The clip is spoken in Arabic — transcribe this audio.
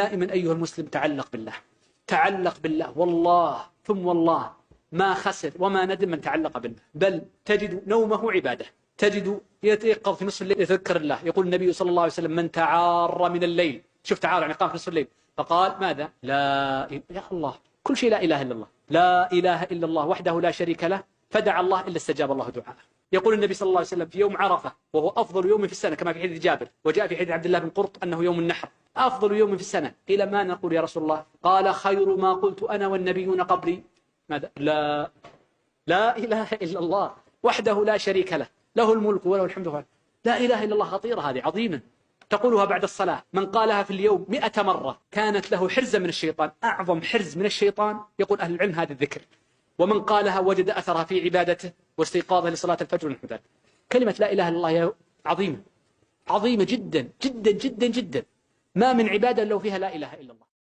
دائما أيها المسلم تعلق بالله، تعلق بالله، والله ثم والله ما خسر وما ندم من تعلق بالله، بل تجد نومه عبادة، تجد يتيقظ في نصف الليل يتذكر الله. يقول النبي صلى الله عليه وسلم: من تعار من الليل، شوف تعار يعني قام في نصف الليل، فقال ماذا؟ لا يا الله، كل شيء لا إله إلا الله، لا إله إلا الله وحده لا شريك له، فدعا الله إلا استجاب الله دعاءه. يقول النبي صلى الله عليه وسلم في يوم عرفة، وهو أفضل يوم في السنة كما في حديث جابر، وجاء في حديث عبد الله بن قرط أنه يوم النحر، أفضل يوم في السنة. قيل ما نقول يا رسول الله؟ قال: خير ما قلت أنا والنبيون قبلي ماذا؟ لا إله إلا الله وحده لا شريك له، له الملك وله الحمد. لا إله إلا الله خطيرة هذه، عظيمة. تقولها بعد الصلاة، من قالها في اليوم 100 مرة كانت له حرزا من الشيطان، أعظم حرز من الشيطان يقول أهل العلم هذا الذكر. ومن قالها وجد أثرها في عبادته واستيقاظه لصلاة الفجر ونحو ذلك. كلمة لا إله إلا الله عظيمة، عظيمة جدا جدا جدا جدا، ما من عبادة لو فيها لا إله إلا الله.